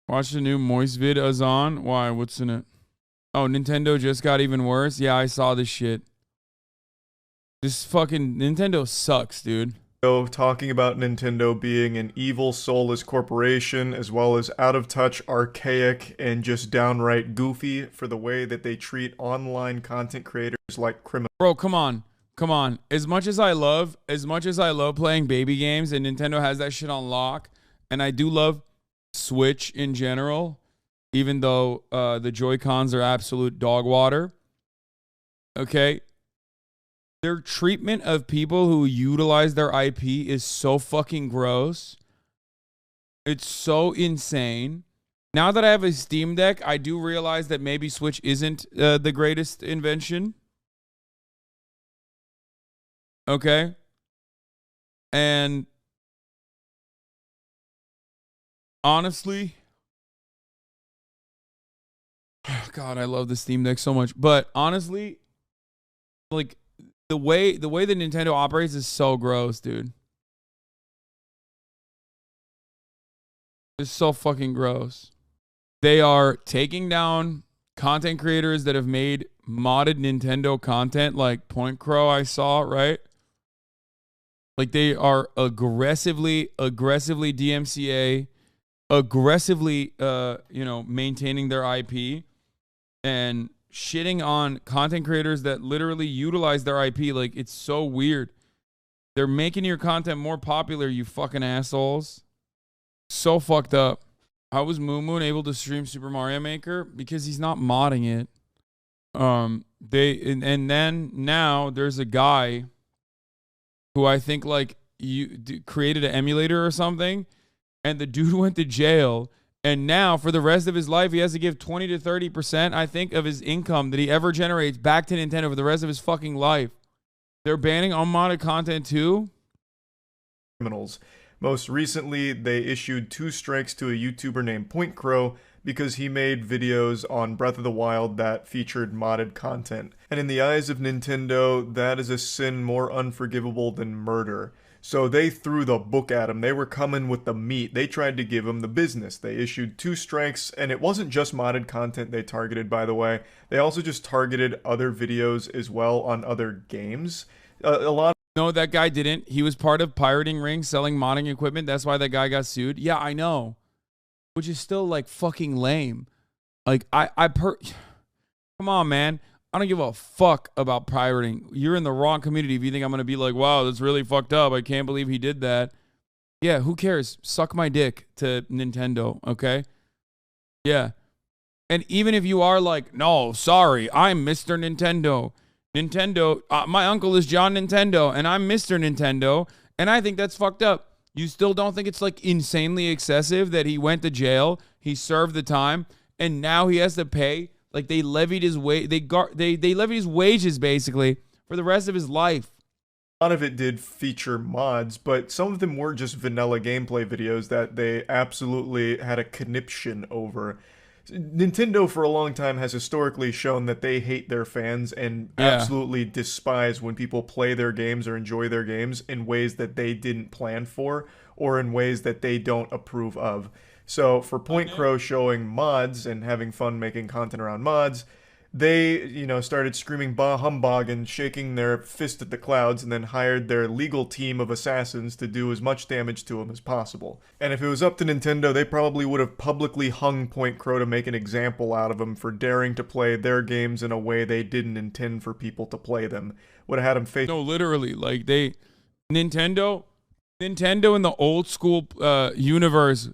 Watch the new Moist vid, Hasan. Why? What's in it? Oh, Nintendo just got even worse. Yeah, I saw this shit. This fucking Nintendo sucks, dude. Talking about Nintendo being an evil, soulless corporation, as well as out of touch, archaic, and just downright goofy for the way that they treat online content creators like criminals. Bro, come on. Come on. As much as I love playing baby games, and Nintendo has that shit on lock, and I do love Switch in general, even though the Joy-Cons are absolute dog water. Okay? Their treatment of people who utilize their IP is so fucking gross. It's so insane. Now that I have a Steam Deck, I do realize that maybe Switch isn't the greatest invention. Okay? And honestly, God, I love the Steam Deck so much. But honestly, like, the way that Nintendo operates is so gross, dude. It's so fucking gross. They are taking down content creators that have made modded Nintendo content, like PointCr1tikal, I saw, right? Like, they are aggressively DMCA, aggressively maintaining their IP and shitting on content creators that literally utilize their IP. Like, it's so weird. They're making your content more popular, you fucking assholes. So fucked up. How was Moon Moon able to stream Super Mario Maker? Because he's not modding it. Then now there's a guy who I think like created an emulator or something, and the dude went to jail. And now, for the rest of his life, he has to give 20 to 30%, I think, of his income that he ever generates back to Nintendo for the rest of his fucking life. They're banning unmodded content too? Criminals. Most recently, they issued 2 strikes to a YouTuber named PointCr1tikal because he made videos on Breath of the Wild that featured modded content. And in the eyes of Nintendo, that is a sin more unforgivable than murder. So they threw the book at him. They were coming with the meat. They tried to give him the business. They issued 2 strikes, and it wasn't just modded content they targeted, by the way. They also just targeted other videos as well on other games. A lot. No, that guy didn't. He was part of Pirating Ring selling modding equipment. That's why that guy got sued. Yeah, I know. Which is still like fucking lame. Like, come on, man. I don't give a fuck about pirating. You're in the wrong community if you think I'm going to be like, wow, that's really fucked up. I can't believe he did that. Yeah, who cares? Suck my dick to Nintendo, okay? Yeah. And even if you are like, no, sorry, I'm Mr. Nintendo. My uncle is John Nintendo, and I'm Mr. Nintendo, and I think that's fucked up. You still don't think it's like insanely excessive that he went to jail, he served the time, and now he has to pay? Like, they levied his they levied his wages basically for the rest of his life. A lot of it did feature mods, but some of them were just vanilla gameplay videos that they absolutely had a conniption over. Nintendo for a long time has historically shown that they hate their fans and absolutely despise when people play their games or enjoy their games in ways that they didn't plan for or in ways that they don't approve of. So for PointCr1tikal showing mods and having fun making content around mods, they, started screaming bah humbug and shaking their fist at the clouds, and then hired their legal team of assassins to do as much damage to him as possible. And if it was up to Nintendo, they probably would have publicly hung PointCr1tikal to make an example out of him for daring to play their games in a way they didn't intend for people to play them. Would have had him face. No, literally, like Nintendo in the old school universe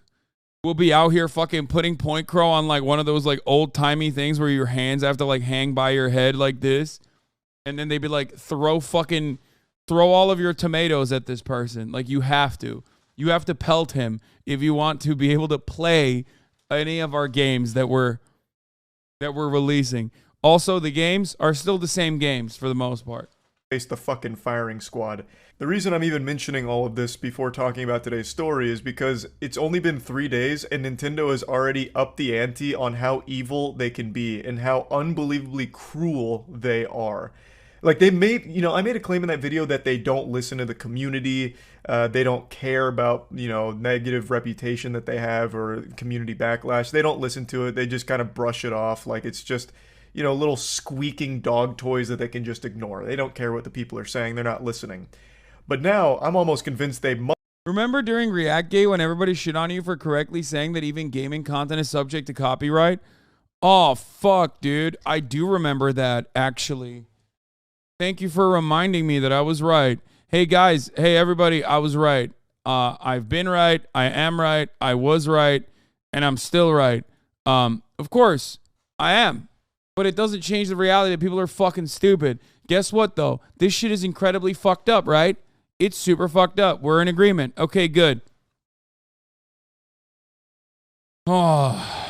will be out here fucking putting PointCr1tikal on like one of those like old timey things where your hands have to like hang by your head like this. And then they'd be like, throw all of your tomatoes at this person. Like, you have to pelt him if you want to be able to play any of our games that we're releasing. Also, the games are still the same games for the most part. Face the fucking firing squad. The reason I'm even mentioning all of this before talking about today's story is because it's only been 3 days and Nintendo has already upped the ante on how evil they can be and how unbelievably cruel they are. Like, they made, I made a claim in that video that they don't listen to the community. They don't care about, negative reputation that they have or community backlash. They don't listen to it. They just kind of brush it off like it's just, little squeaking dog toys that they can just ignore. They don't care what the people are saying. They're not listening. But now I'm almost convinced they must. Remember during Reactgate when everybody shit on you for correctly saying that even gaming content is subject to copyright? Oh, fuck, dude. I do remember that, actually. Thank you for reminding me that I was right. Hey, guys. Hey, everybody. I was right. I've been right. I am right. I was right. And I'm still right. Of course, I am. But it doesn't change the reality that people are fucking stupid. Guess what, though? This shit is incredibly fucked up, right? It's super fucked up. We're in agreement. Okay, good. Oh.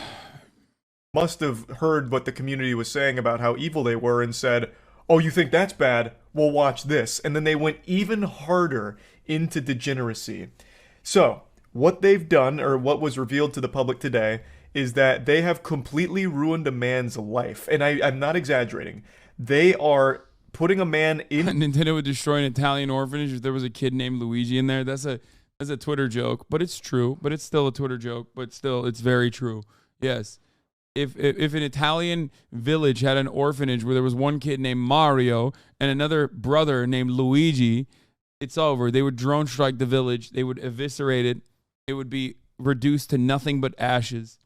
Must have heard what the community was saying about how evil they were and said, oh, you think that's bad? Well, watch this. And then they went even harder into degeneracy. So, what they've done, or what was revealed to the public today, is that they have completely ruined a man's life. And I'm not exaggerating. They are putting a man in... Nintendo would destroy an Italian orphanage if there was a kid named Luigi in there. That's a Twitter joke, but it's true. But it's still a Twitter joke, but still, it's very true. Yes. If an Italian village had an orphanage where there was one kid named Mario and another brother named Luigi, it's over. They would drone strike the village. They would eviscerate it. It would be reduced to nothing but ashes.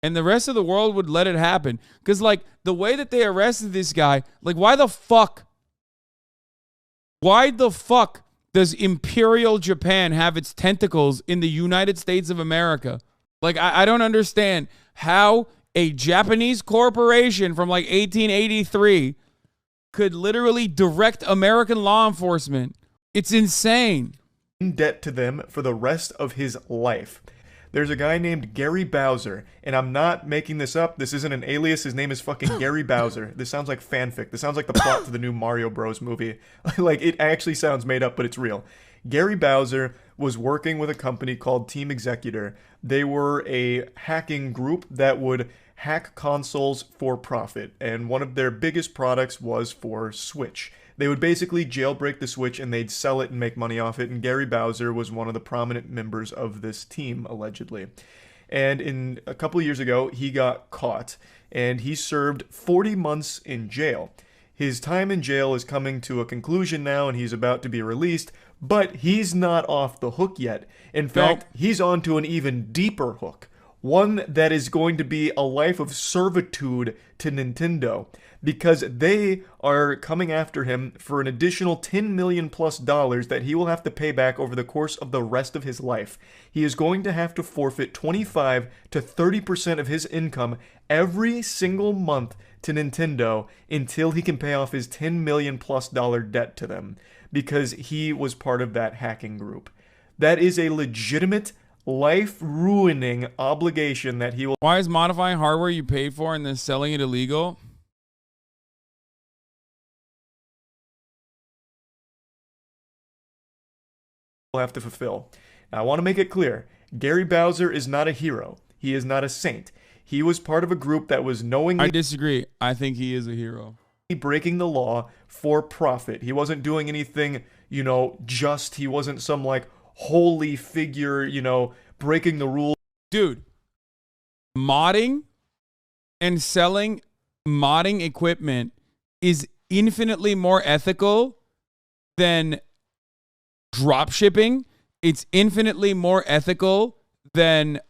And the rest of the world would let it happen. Because, like, the way that they arrested this guy, like, why the fuck does Imperial Japan have its tentacles in the United States of America? Like, I don't understand how a Japanese corporation from like 1883 could literally direct American law enforcement. It's insane. In debt to them for the rest of his life. There's a guy named Gary Bowser, and I'm not making this up. This isn't an alias. His name is fucking Gary Bowser. This sounds like fanfic. This sounds like the plot to the new Mario Bros. Movie. Like, it actually sounds made up, but it's real. Gary Bowser was working with a company called Team Executor. They were a hacking group that would hack consoles for profit, and one of their biggest products was for Switch. They would basically jailbreak the Switch and they'd sell it and make money off it, and Gary Bowser was one of the prominent members of this team, allegedly. And in a couple of years ago, he got caught, and he served 40 months in jail. His time in jail is coming to a conclusion now, and he's about to be released, but he's not off the hook yet. In fact, he's on to an even deeper hook. One that is going to be a life of servitude to Nintendo, because they are coming after him for an additional $10 million plus that he will have to pay back over the course of the rest of his life. He is going to have to forfeit 25 to 30% of his income every single month to Nintendo until he can pay off his $10 million plus debt to them, because he was part of that hacking group. That is a legitimate life-ruining obligation that he will... Why is modifying hardware you paid for and then selling it illegal? have to fulfill. Now, I want to make it clear. Gary Bowser is not a hero. He is not a saint. He was part of a group that was knowingly... I disagree. I think he is a hero. ...breaking the law for profit. He wasn't doing anything, just. He wasn't some, holy figure, breaking the rules. Dude, modding and selling modding equipment is infinitely more ethical than drop shipping. It's infinitely more ethical than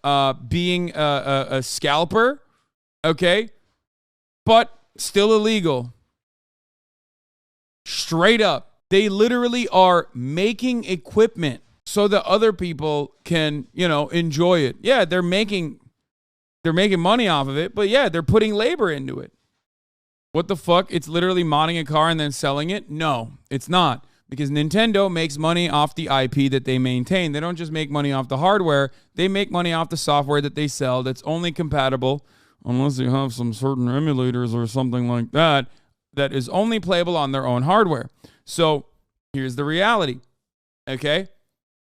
being a scalper, okay? But still illegal. Straight up. They literally are making equipment so that other people can, enjoy it. Yeah, they're making money off of it, but yeah, they're putting labor into it. What the fuck? It's literally modding a car and then selling it? No, it's not. Because Nintendo makes money off the IP that they maintain. They don't just make money off the hardware. They make money off the software that they sell that's only compatible, unless you have some certain emulators or something like that, that is only playable on their own hardware. So here's the reality, okay?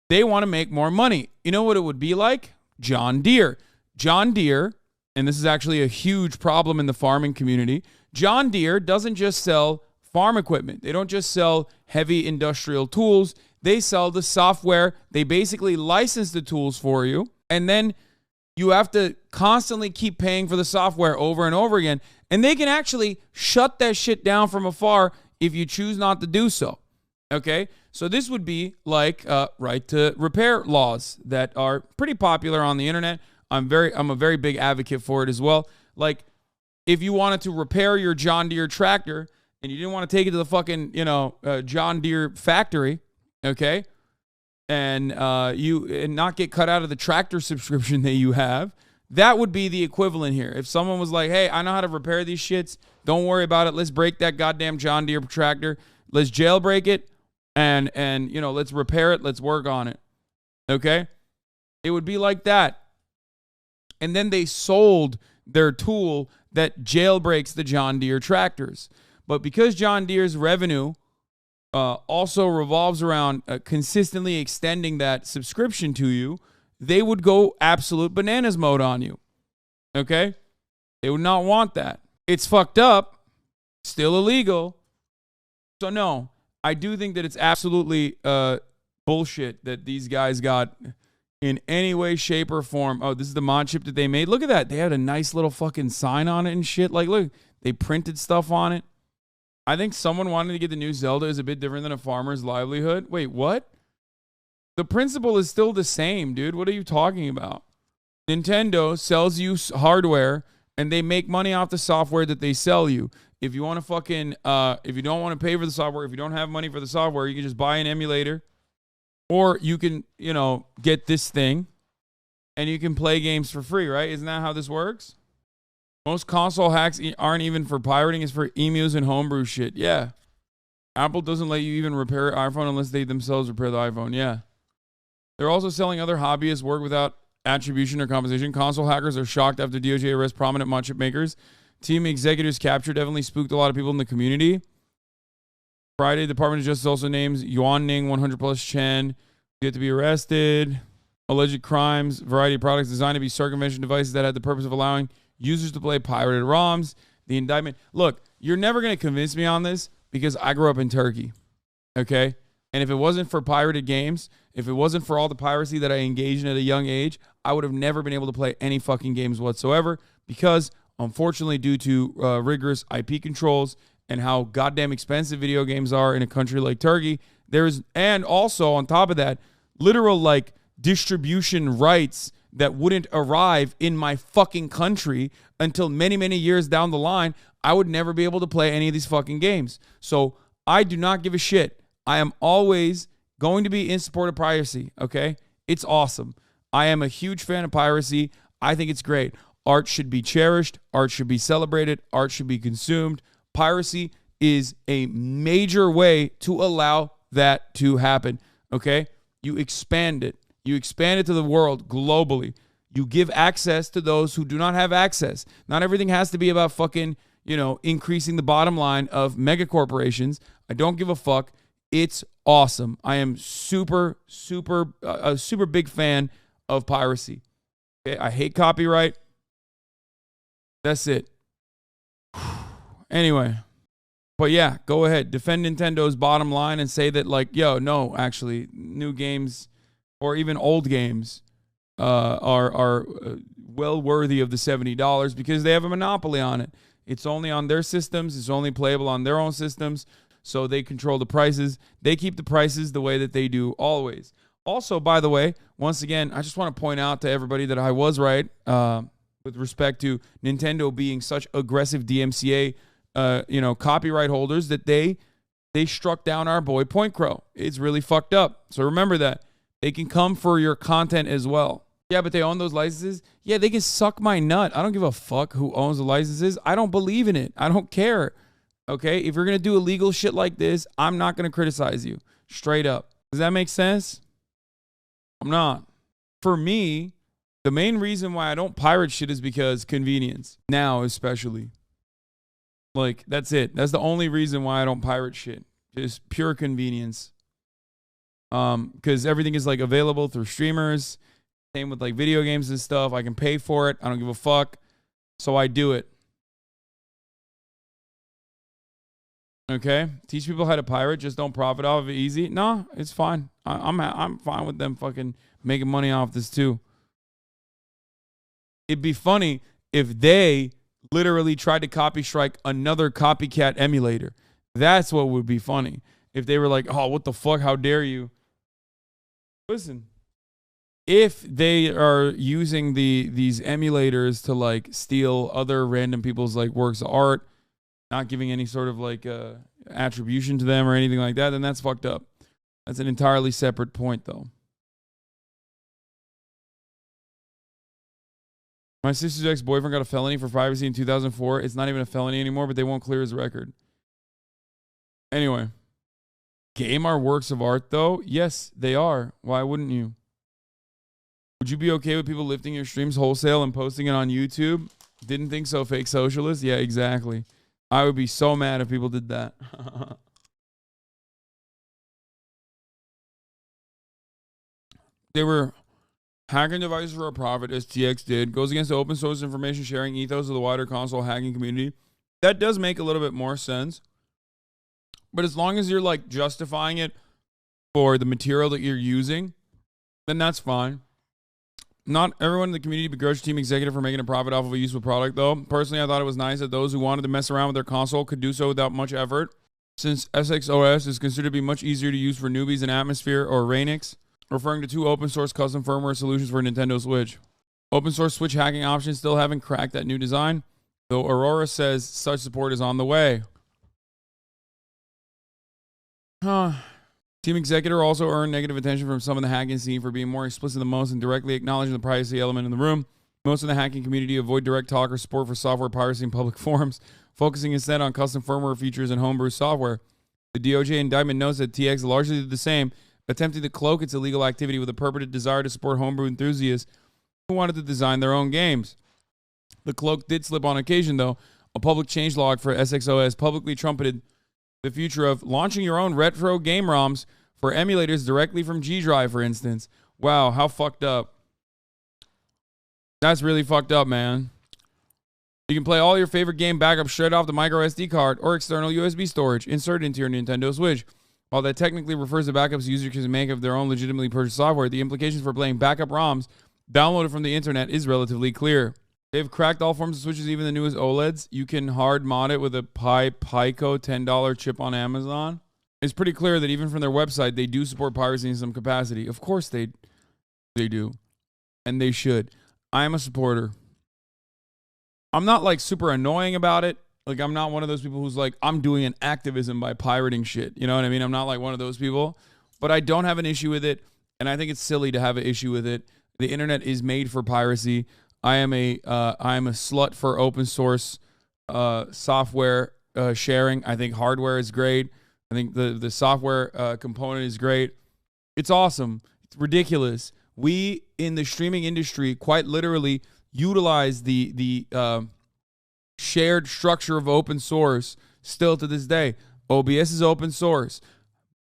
They want to make more money. You know what it would be like? John Deere. John Deere, and this is actually a huge problem in the farming community, John Deere doesn't just sell farm equipment. They don't just sell heavy industrial tools. They sell the software. They basically license the tools for you. And then you have to constantly keep paying for the software over and over again. And they can actually shut that shit down from afar if you choose not to do so. Okay? So this would be like right to repair laws that are pretty popular on the internet. I'm a very big advocate for it as well. Like, if you wanted to repair your John Deere tractor and you didn't want to take it to the fucking, John Deere factory, okay, and not get cut out of the tractor subscription that you have, that would be the equivalent here. If someone was like, hey, I know how to repair these shits, don't worry about it. Let's break that goddamn John Deere tractor. Let's jailbreak it and let's repair it. Let's work on it. Okay? It would be like that. And then they sold their tool that jailbreaks the John Deere tractors. But because John Deere's revenue also revolves around consistently extending that subscription to you, they would go absolute bananas mode on you. Okay? They would not want that. It's fucked up. Still illegal. So no, I do think that it's absolutely bullshit that these guys got in any way, shape, or form. Oh, this is the mod chip that they made. Look at that. They had a nice little fucking sign on it and shit. Like, look, they printed stuff on it. I think someone wanted to get the new Zelda is a bit different than a farmer's livelihood. Wait, what? The principle is still the same, dude. What are you talking about? Nintendo sells you hardware, and they make money off the software that they sell you. If you want to fucking, if you don't want to pay for the software, if you don't have money for the software, you can just buy an emulator. Or you can, get this thing and you can play games for free, right? Isn't that how this works? Most console hacks aren't even for pirating. It's for emus and homebrew shit. Yeah. Apple doesn't let you even repair an iPhone unless they themselves repair the iPhone. Yeah. They're also selling other hobbyists work without attribution or compensation. Console hackers are shocked after DOJ arrests prominent mod chip makers. Team executives captured definitely spooked a lot of people in the community. Friday, Department of Justice also names Yuan Ning, 100 plus Chen, get to be arrested. Alleged crimes, variety of products designed to be circumvention devices that had the purpose of allowing users to play pirated ROMs. The indictment. Look, you're never going to convince me on this because I grew up in Turkey. Okay? And if it wasn't for pirated games, if it wasn't for all the piracy that I engaged in at a young age, I would have never been able to play any fucking games whatsoever because, unfortunately, due to rigorous IP controls and how goddamn expensive video games are in a country like Turkey, and also on top of that, literal like distribution rights that wouldn't arrive in my fucking country until many, many years down the line, I would never be able to play any of these fucking games. So I do not give a shit. I am always going to be in support of piracy, okay? It's awesome. I am a huge fan of piracy. I think it's great. Art should be cherished. Art should be celebrated. Art should be consumed. Piracy is a major way to allow that to happen, okay? You expand it. You expand it to the world globally. You give access to those who do not have access. Not everything has to be about fucking, increasing the bottom line of mega corporations. I don't give a fuck. It's awesome. I am a super big fan of piracy. Okay? I hate copyright. That's it. Anyway, but yeah, go ahead. Defend Nintendo's bottom line and say that, like, no, actually, new games or even old games are well worthy of the $70 because they have a monopoly on it. It's only on their systems. It's only playable on their own systems. So they control the prices. They keep the prices the way that they do always. Also, by the way, once again, I just want to point out to everybody that I was right with respect to Nintendo being such aggressive DMCA copyright holders that they struck down our boy Point Crow. It's really fucked up. So remember that. They can come for your content as well. Yeah, but they own those licenses. Yeah, they can suck my nut. I don't give a fuck who owns the licenses. I don't believe in it. I don't care. Okay? If you're going to do illegal shit like this, I'm not going to criticize you. Straight up. Does that make sense? I'm not. For me, the main reason why I don't pirate shit is because convenience. Now, especially. Like, that's it. That's the only reason why I don't pirate shit. Just pure convenience. Because everything is like available through streamers. Same with like video games and stuff. I can pay for it. I don't give a fuck. So I do it. Okay, teach people how to pirate. Just don't profit off of it easy. No, it's fine. I'm fine with them fucking making money off this too. It'd be funny if they literally tried to copy strike another copycat emulator. That's what would be funny. If they were like, oh, what the fuck? How dare you? Listen, if they are using these emulators to like steal other random people's like works of art, not giving any sort of like attribution to them or anything like that, then that's fucked up. That's an entirely separate point though. My sister's ex-boyfriend got a felony for piracy in 2004. It's not even a felony anymore, but they won't clear his record. Anyway, game are works of art though? Yes, they are. Why wouldn't you? Would you be okay with people lifting your streams wholesale and posting it on YouTube? Didn't think so, fake socialist? Yeah, exactly. I would be so mad if people did that. They were hacking devices for a profit, as TX did. Goes against the open source information sharing ethos of the wider console hacking community. That does make a little bit more sense. But as long as you're like justifying it for the material that you're using, then that's fine. Not everyone in the community begrudged Team Executive for making a profit off of a useful product, though. Personally, I thought it was nice that those who wanted to mess around with their console could do so without much effort, since SXOS is considered to be much easier to use for newbies than Atmosphere or Rainix, referring to two open-source custom firmware solutions for Nintendo Switch. Open-source Switch hacking options still haven't cracked that new design, though Aurora says such support is on the way. Team Executor also earned negative attention from some of the hacking scene for being more explicit than most and directly acknowledging the privacy element in the room. Most of the hacking community avoid direct talk or support for software piracy in public forums, focusing instead on custom firmware features and homebrew software. The DOJ indictment notes that TX largely did the same, attempting to cloak its illegal activity with a purported desire to support homebrew enthusiasts who wanted to design their own games. The cloak did slip on occasion, though. A public changelog for SXOS publicly trumpeted the future of launching your own retro game ROMs for emulators directly from G Drive, for instance. Wow, how fucked up. That's really fucked up, man. You can play all your favorite game backups straight off the micro SD card or external USB storage inserted into your Nintendo Switch. While that technically refers to backups users can make of their own legitimately purchased software, the implications for playing backup ROMs downloaded from the internet is relatively clear. They've cracked all forms of Switches, even the newest OLEDs. You can hard mod it with a Pico $10 chip on Amazon. It's pretty clear that even from their website, they do support piracy in some capacity. Of course they do. And they should. I am a supporter. I'm not like super annoying about it. Like I'm not one of those people who's like, I'm doing an activism by pirating shit. You know what I mean? I'm not like one of those people. But I don't have an issue with it. And I think it's silly to have an issue with it. The internet is made for piracy. I am a slut for open source software sharing. I think hardware is great. I think the software component is great. It's awesome. It's ridiculous. We in the streaming industry quite literally utilize the shared structure of open source still to this day. OBS is open source.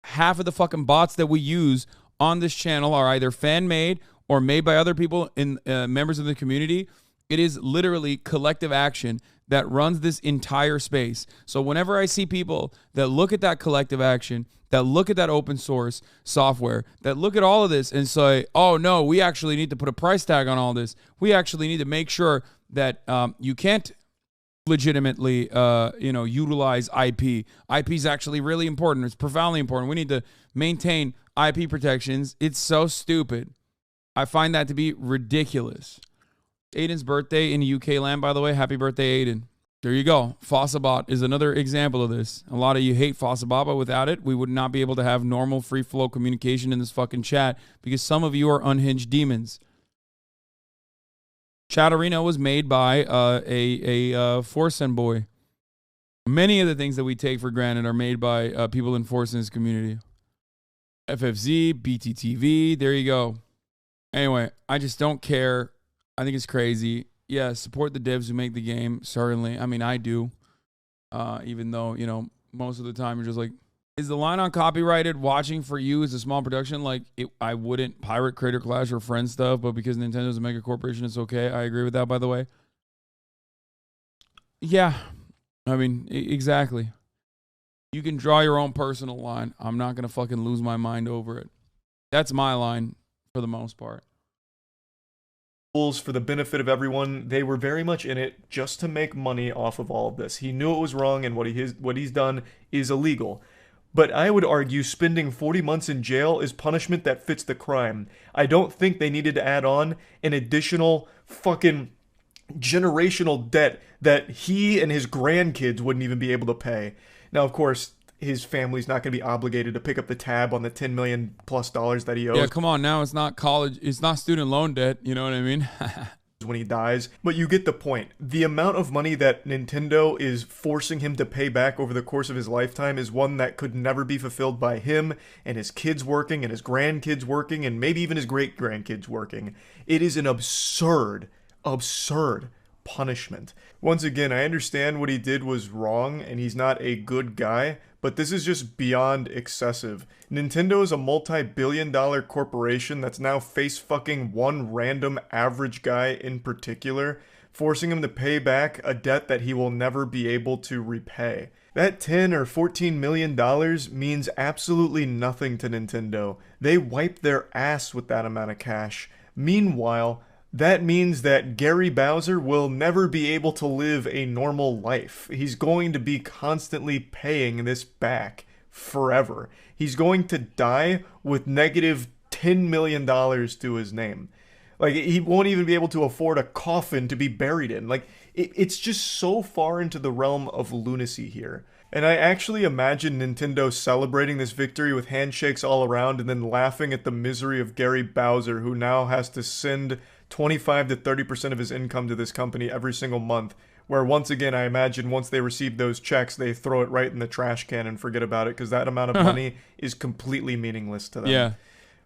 Half of the fucking bots that we use on this channel are either fan-made or made by other people in members of the community. It is literally collective action that runs this entire space. So whenever I see people that look at that collective action, that look at that open source software, that look at all of this and say, oh no, we actually need to put a price tag on all this. We actually need to make sure that you can't legitimately utilize IP. IP is actually really important. It's profoundly important. We need to maintain IP protections. It's so stupid. I find that to be ridiculous. Aiden's birthday in UK land, by the way. Happy birthday, Aiden. There you go. Fossabot is another example of this. A lot of you hate Fossabot, but without it, we would not be able to have normal free flow communication in this fucking chat because some of you are unhinged demons. Chatterino was made by a Forsen boy. Many of the things that we take for granted are made by people in Forsen's community. FFZ, BTTV, there you go. Anyway, I just don't care. I think it's crazy. Yeah, support the devs who make the game, certainly. I mean, I do. Even though, most of the time you're just like, is the line on copyrighted watching for you as a small production? Like, I wouldn't pirate Creator Clash or Friend stuff, but because Nintendo's a mega corporation, it's okay. I agree with that, by the way. Yeah. I mean, exactly. You can draw your own personal line. I'm not going to fucking lose my mind over it. That's my line for the most part. For the benefit of everyone, they were very much in it just to make money off of all of this. He knew it was wrong, and what he's done is illegal. But I would argue spending 40 months in jail is punishment that fits the crime. I don't think they needed to add on an additional fucking generational debt that he and his grandkids wouldn't even be able to pay. Now, of course, his family's not going to be obligated to pick up the tab on the $10 million plus that he owes. Yeah, come on. Now it's not college. It's not student loan debt. You know what I mean? When he dies. But you get the point. The amount of money that Nintendo is forcing him to pay back over the course of his lifetime is one that could never be fulfilled by him and his kids working and his grandkids working and maybe even his great-grandkids working. It is an absurd punishment. Once again, I understand what he did was wrong and he's not a good guy, but this is just beyond excessive. Nintendo is a multi-billion-dollar corporation that's now face-fucking one random average guy in particular, forcing him to pay back a debt that he will never be able to repay. That $10 or $14 million means absolutely nothing to Nintendo. They wipe their ass with that amount of cash. Meanwhile, that means that Gary Bowser will never be able to live a normal life. He's going to be constantly paying this back forever. He's going to die with negative $10 million to his name. Like, he won't even be able to afford a coffin to be buried in. Like, it's just so far into the realm of lunacy here. And I actually imagine Nintendo celebrating this victory with handshakes all around and then laughing at the misery of Gary Bowser, who now has to send 25 to 30% of his income to this company every single month, where once again, I imagine once they receive those checks, they throw it right in the trash can and forget about it because that amount of money is completely meaningless to them. Yeah.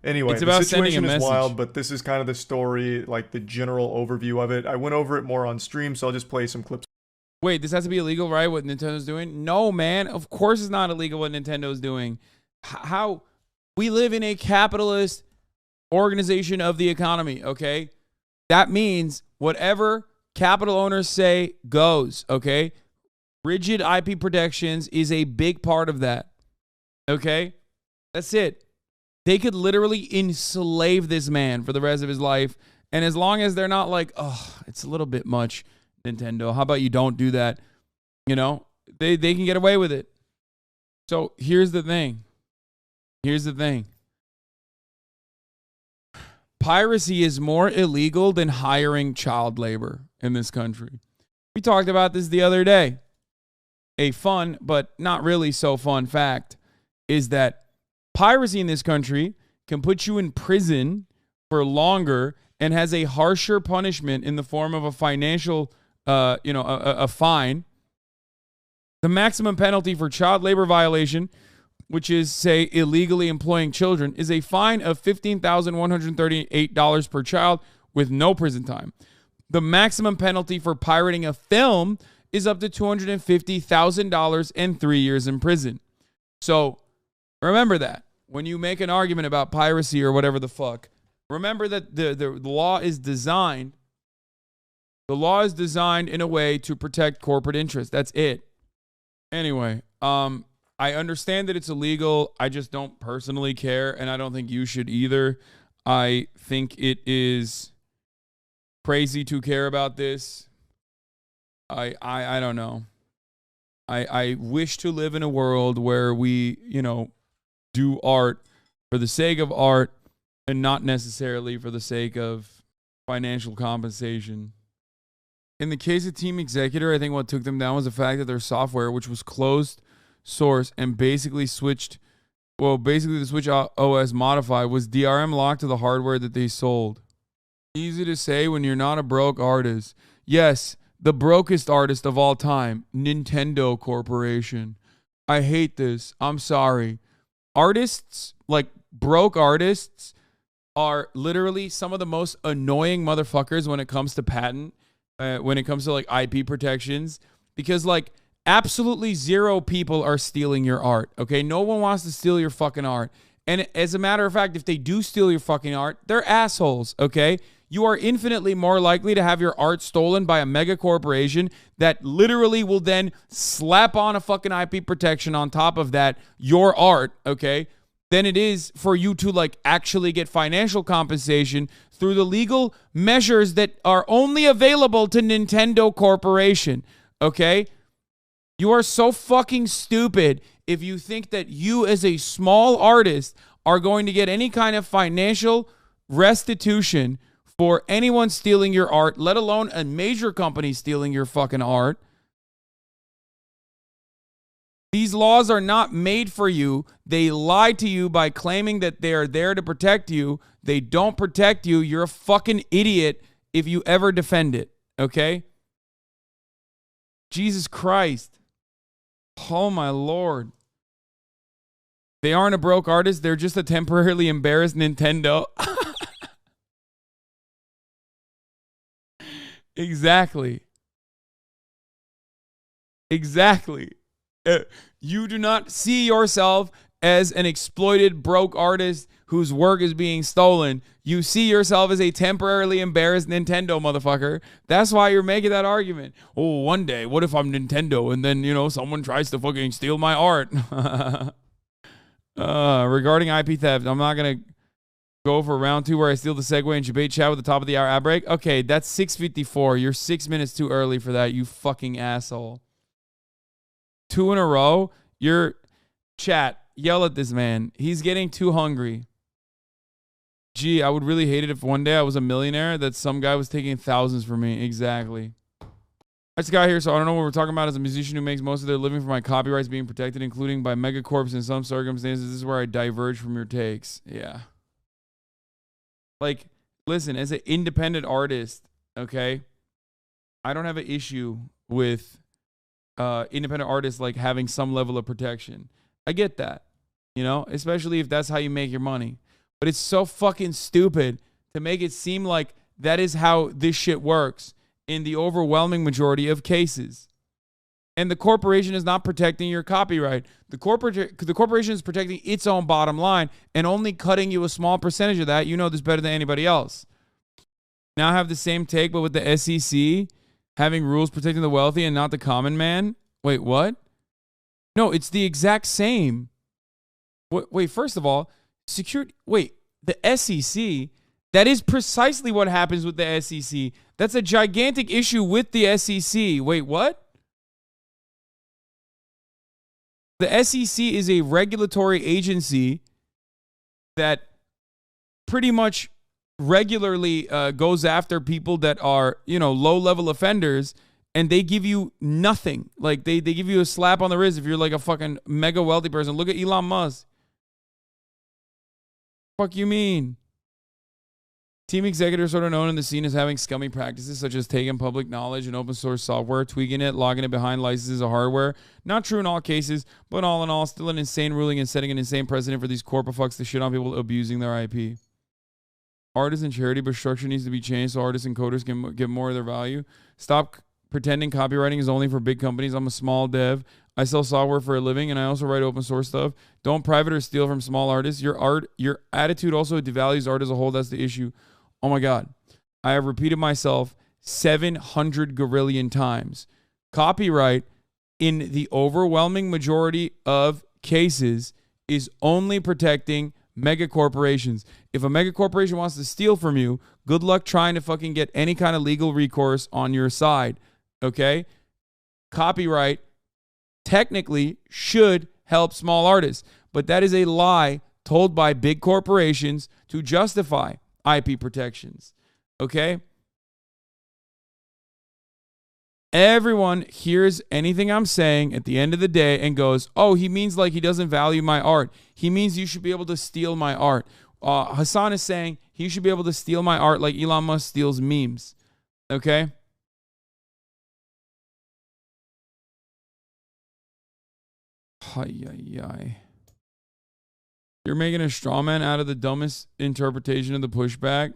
Anyway, it's about the situation sending a is message. wild, but this is kind of the story, like the general overview of it. I went over it more on stream, so I'll just play some clips. Wait, this has to be illegal, right? What Nintendo's doing? No, man. Of course it's not illegal what Nintendo's doing. How? We live in a capitalist organization of the economy, okay? That means whatever capital owners say goes, okay? Rigid IP protections is a big part of that, okay? That's it. They could literally enslave this man for the rest of his life. And as long as they're not like, oh, it's a little bit much, Nintendo, how about you don't do that? You know, they can get away with it. So here's the thing. Piracy is more illegal than hiring child labor in this country. We talked about this the other day. A fun, but not really so fun fact is that piracy in this country can put you in prison for longer and has a harsher punishment in the form of a financial, a fine. The maximum penalty for child labor violation, which is, say, illegally employing children, is a fine of $15,138 per child with no prison time. The maximum penalty for pirating a film is up to $250,000 and 3 years in prison. So remember that. When you make an argument about piracy or whatever the fuck, remember that the law is designed. The law is designed in a way to protect corporate interests. That's it. Anyway, I understand that it's illegal. I just don't personally care, and I don't think you should either. I think it is crazy to care about this. I don't know. I wish to live in a world where we, do art for the sake of art and not necessarily for the sake of financial compensation. In the case of Team Executor, I think what took them down was the fact that their software, which was closed source and basically the Switch OS modified, was DRM locked to the hardware that they sold. Easy to say when you're not a broke artist. Yes, the brokest artist of all time, Nintendo Corporation. I hate this. I'm sorry. Artists, like broke artists, are literally some of the most annoying motherfuckers when it comes to patent, when it comes to like IP protections, because like absolutely zero people are stealing your art, okay? No one wants to steal your fucking art. And as a matter of fact, if they do steal your fucking art, they're assholes, okay? you are infinitely more likely to have your art stolen by a mega corporation that literally will then slap on a fucking IP protection on top of that, your art, okay, than it is for you to like actually get financial compensation through the legal measures that are only available to Nintendo Corporation, okay? You are so fucking stupid if you think that you as a small artist are going to get any kind of financial restitution for anyone stealing your art, let alone a major company stealing your fucking art. These laws are not made for you. They lie to you by claiming that they are there to protect you. They don't protect you. You're a fucking idiot if you ever defend it, okay? Jesus Christ. Oh, my Lord. They aren't a broke artist. They're just a temporarily embarrassed Nintendo. Exactly. Exactly. You do not see yourself as an exploited, broke artist whose work is being stolen. You see yourself as a temporarily embarrassed Nintendo, motherfucker. That's why you're making that argument. Oh, one day, what if I'm Nintendo and then, you know, someone tries to fucking steal my art? Regarding IP theft, I'm not going to go for round 2 where I steal the segue and debate chat with the top of the hour ad break. Okay, that's 6:54. You're 6 minutes too early for that, you fucking asshole. 2 in a row? You're... Chat, yell at this man. He's getting too hungry. Gee, I would really hate it if one day I was a millionaire that some guy was taking thousands from me. Exactly. I just got here, so I don't know what we're talking about. As a musician who makes most of their living from my copyrights being protected, including by megacorps in some circumstances, this is where I diverge from your takes. Yeah. Like, listen, as an independent artist, okay, I don't have an issue with independent artists like having some level of protection. I get that, you know, especially if that's how you make your money. But it's so fucking stupid to make it seem like that is how this shit works in the overwhelming majority of cases. And the corporation is not protecting your copyright. The corporation is protecting its own bottom line and only cutting you a small percentage of that. You know this better than anybody else. Now I have the same take, but with the SEC having rules protecting the wealthy and not the common man. Wait, what? No, it's the exact same. Wait, first of all, the SEC, that is precisely what happens with the SEC. That's a gigantic issue with the SEC. Wait, what? The SEC is a regulatory agency that pretty much regularly goes after people that are, you know, low-level offenders, and they give you nothing. Like, they give you a slap on the wrist if you're like a fucking mega wealthy person. Look at Elon Musk. Fuck you mean? Team executives are known in the scene as having scummy practices such as taking public knowledge and open source software, tweaking it, logging it behind licenses of hardware. Not true in all cases, but all in all, still an insane ruling and setting an insane precedent for these corporate fucks to shit on people abusing their IP. Artists and charity, but structure needs to be changed so artists and coders can get more of their value. Stop pretending copywriting is only for big companies. I'm a small dev. I sell software for a living, and I also write open source stuff. Don't private or steal from small artists. Your attitude also devalues art as a whole. That's the issue. Oh my God. I have repeated myself 700 gorillion times. Copyright, in the overwhelming majority of cases, is only protecting mega corporations. If a mega corporation wants to steal from you, good luck trying to fucking get any kind of legal recourse on your side. Okay? Copyright technically should help small artists, but that is a lie told by big corporations to justify IP protections. Okay? Everyone hears anything I'm saying at the end of the day and goes, oh, he means like he doesn't value my art. He means you should be able to steal my art. Hasan is saying he should be able to steal my art like Elon Musk steals memes. Okay? You're making a straw man out of the dumbest interpretation of the pushback.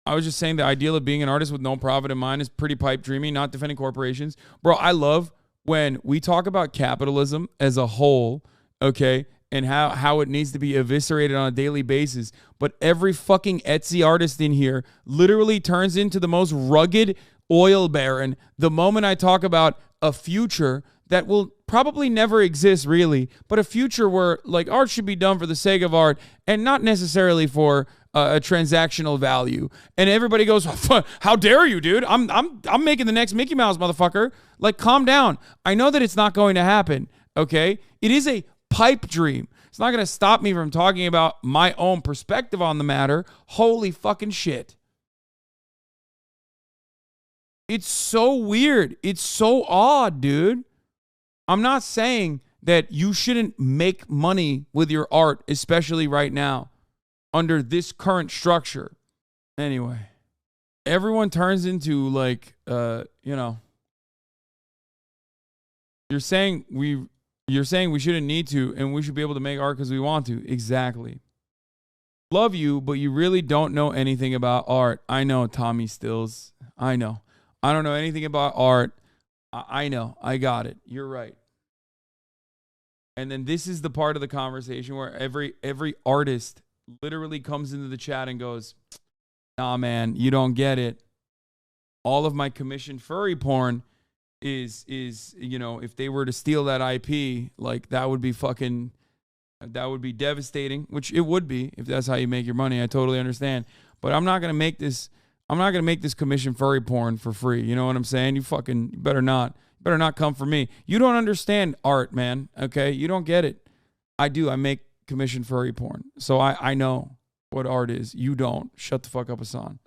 I was just saying the ideal of being an artist with no profit in mind is pretty pipe dreamy, not defending corporations. Bro, I love when we talk about capitalism as a whole, okay, and how it needs to be eviscerated on a daily basis. But every fucking Etsy artist in here literally turns into the most rugged oil baron the moment I talk about a future that will probably never exist really, but a future where like art should be done for the sake of art and not necessarily for a transactional value. And everybody goes, "How dare you, dude? I'm making the next Mickey Mouse, motherfucker." Like, calm down. I know that it's not going to happen. Okay, it is a pipe dream. It's not going to stop me from talking about my own perspective on the matter. Holy fucking shit. It's so weird. It's so odd, dude. I'm not saying that you shouldn't make money with your art, especially right now, under this current structure. Anyway, everyone turns into like, you're saying we shouldn't need to, and we should be able to make art because we want to. Exactly. Love you, but you really don't know anything about art. I know, Tommy Stills. I know. I don't know anything about art. I know. I got it. You're right. And then this is the part of the conversation where every artist literally comes into the chat and goes, "Nah, man, you don't get it. All of my commissioned furry porn is if they were to steal that IP, like that would be devastating," which it would be if that's how you make your money. I totally understand. But I'm not going to make this commissioned furry porn for free. You know what I'm saying? You better not come for me. You don't understand art, man. Okay? You don't get it. I do. I make commissioned furry porn. So I know what art is. You don't. Shut the fuck up, Hasan.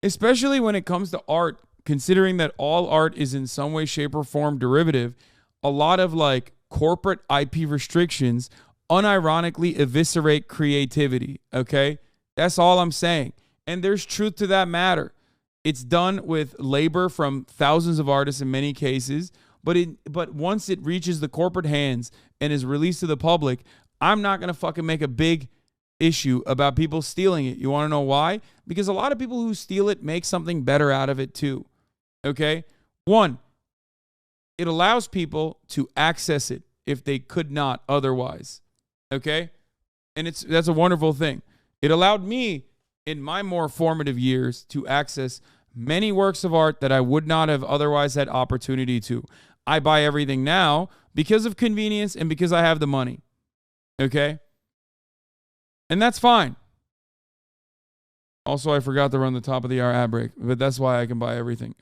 Especially when it comes to art, considering that all art is in some way, shape, or form derivative, a lot of like corporate IP restrictions unironically eviscerate creativity. Okay? That's all I'm saying. And there's truth to that matter. It's done with labor from thousands of artists in many cases, but once it reaches the corporate hands and is released to the public, I'm not going to fucking make a big issue about people stealing it. You want to know why? Because a lot of people who steal it make something better out of it too. Okay? One, it allows people to access it if they could not otherwise. Okay? And that's a wonderful thing. It allowed me in my more formative years to access many works of art that I would not have otherwise had opportunity to. I buy everything now because of convenience and because I have the money. Okay? And that's fine. Also, I forgot to run the top of the hour ad break, but that's why I can buy everything.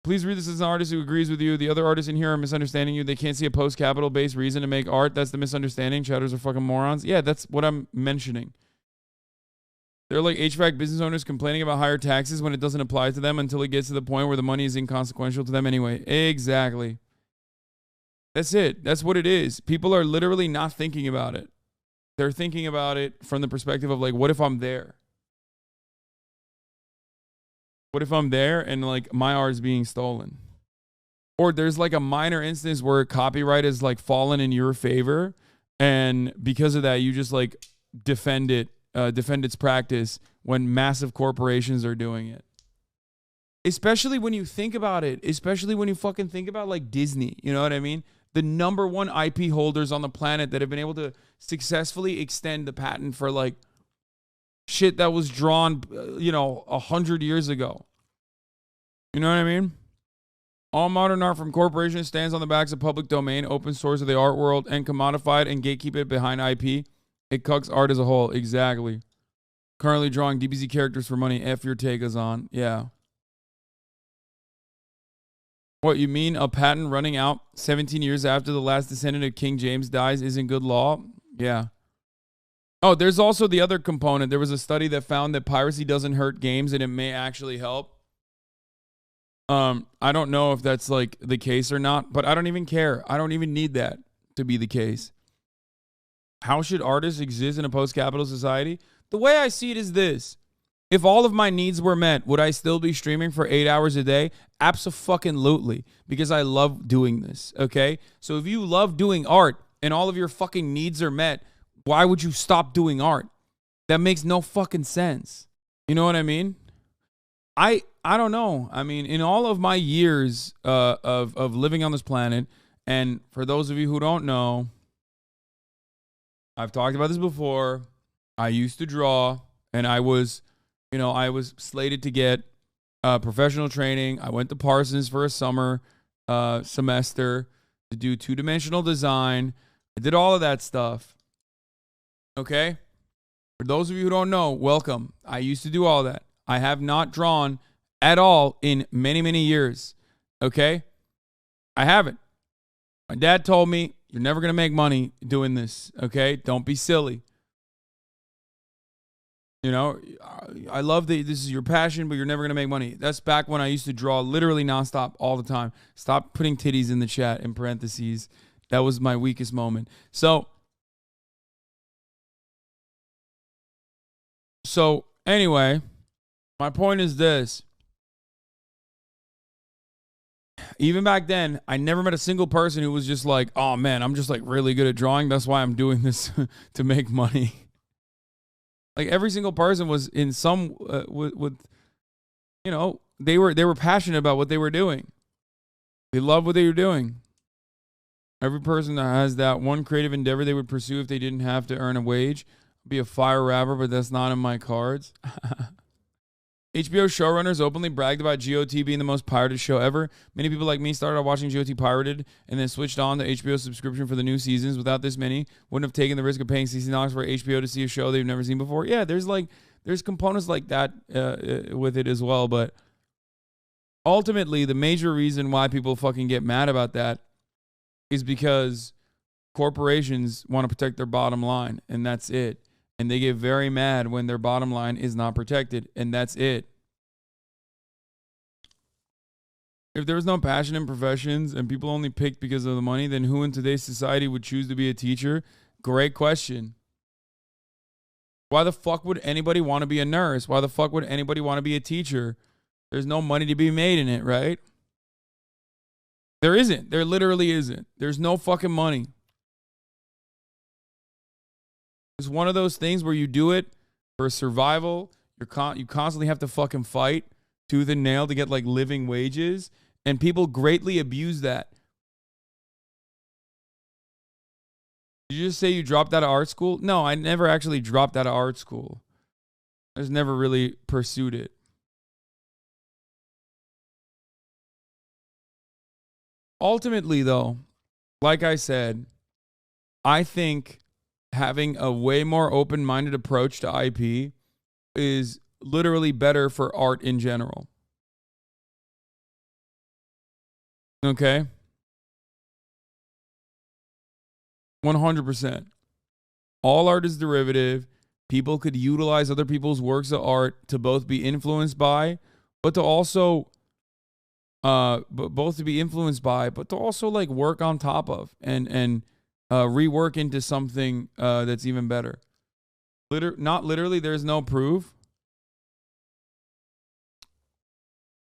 Please read this as an artist who agrees with you. The other artists in here are misunderstanding you. They can't see a post-capital based reason to make art. That's the misunderstanding. Chatters are fucking morons. Yeah, that's what I'm mentioning. They're like HVAC business owners complaining about higher taxes when it doesn't apply to them until it gets to the point where the money is inconsequential to them anyway. Exactly. That's it. That's what it is. People are literally not thinking about it. They're thinking about it from the perspective of like, what if I'm there? What if I'm there and like my art is being stolen? Or there's like a minor instance where copyright is like fallen in your favor, and because of that, you just like defend its practice when massive corporations are doing it. Especially when you think about it, especially when you fucking think about like Disney, you know what I mean? The number one IP holders on the planet that have been able to successfully extend the patent for like shit that was drawn, 100 years ago. You know what I mean? All modern art from corporations stands on the backs of public domain, open source of the art world, and commodified and gatekeep it behind IP. It cucks art as a whole. Exactly. Currently drawing DBZ characters for money. F your take, Hasan. Yeah. What, you mean a patent running out 17 years after the last descendant of King James dies isn't good law? Yeah. Oh, there's also the other component. There was a study that found that piracy doesn't hurt games and it may actually help. I don't know if that's like the case or not, but I don't even care. I don't even need that to be the case. How should artists exist in a post-capital society? The way I see it is this. If all of my needs were met, would I still be streaming for 8 hours a day? Abso-fucking-lutely, because I love doing this, okay? So if you love doing art and all of your fucking needs are met, why would you stop doing art? That makes no fucking sense. You know what I mean? I don't know. I mean, in all of my years of living on this planet, and for those of you who don't know, I've talked about this before. I used to draw, and I was slated to get professional training. I went to Parsons for a summer semester to do 2-dimensional design. I did all of that stuff. Okay? For those of you who don't know, welcome. I used to do all that. I have not drawn at all in many, many years. Okay? I haven't. My dad told me, you're never going to make money doing this. Okay? Don't be silly. You know, I love that this is your passion, but you're never going to make money. That's back when I used to draw literally nonstop all the time. Stop putting titties in the chat in parentheses. That was my weakest moment. So anyway, my point is this. Even back then, I never met a single person who was just like, oh man, I'm just like really good at drawing. That's why I'm doing this to make money. Like every single person was in some with you know, they were passionate about what they were doing. They loved what they were doing. Every person that has that one creative endeavor they would pursue if they didn't have to earn a wage. Be a fire rapper, but that's not in my cards. HBO showrunners openly bragged about GOT being the most pirated show ever. Many people like me started out watching GOT pirated and then switched on to HBO subscription for the new seasons. Without this many, wouldn't have taken the risk of paying $60 for HBO to see a show they've never seen before. Yeah, there's components like that with it as well. But ultimately, the major reason why people fucking get mad about that is because corporations want to protect their bottom line, and that's it. And they get very mad when their bottom line is not protected, and that's it. If there was no passion in professions and people only picked because of the money, then who in today's society would choose to be a teacher? Great question. Why the fuck would anybody want to be a nurse? Why the fuck would anybody want to be a teacher? There's no money to be made in it, right? There isn't. There literally isn't. There's no fucking money. It's one of those things where you do it for survival. You constantly have to fucking fight tooth and nail to get like living wages, and people greatly abuse that. Did you just say you dropped out of art school? No, I never actually dropped out of art school. I just never really pursued it. Ultimately, though, like I said, I think having a way more open-minded approach to IP is literally better for art in general. Okay? 100%. All art is derivative. People could utilize other people's works of art to both be influenced by, but to also both to be influenced by, but to also like work on top of and rework into something that's even better. Not literally, there's no proof.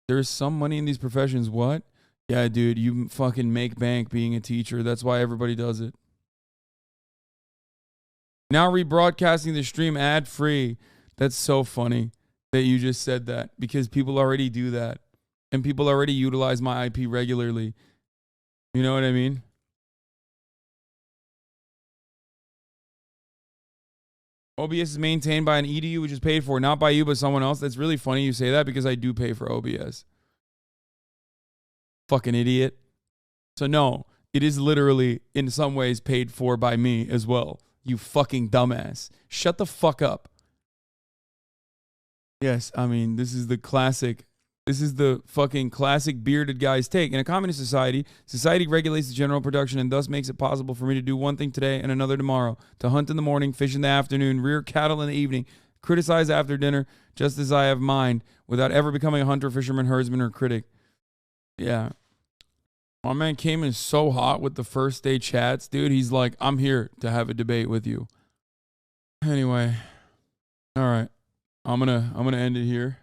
There's some money in these professions. What? Yeah, dude, you fucking make bank being a teacher. That's why everybody does it. Now rebroadcasting the stream ad-free. That's so funny that you just said that, because people already do that. And people already utilize my IP regularly. You know what I mean? OBS is maintained by an EDU, which is paid for, not by you, but someone else. That's really funny you say that, because I do pay for OBS. Fucking idiot. So no, it is literally in some ways paid for by me as well. You fucking dumbass. Shut the fuck up. Yes, I mean, this is the classic. This is the fucking classic bearded guy's take. In a communist society, society regulates the general production and thus makes it possible for me to do one thing today and another tomorrow, to hunt in the morning, fish in the afternoon, rear cattle in the evening, criticize after dinner, just as I have mind, without ever becoming a hunter, fisherman, herdsman, or critic. Yeah. My man came in so hot with the first day chats, dude. He's like, I'm here to have a debate with you. Anyway. All right. I'm gonna end it here.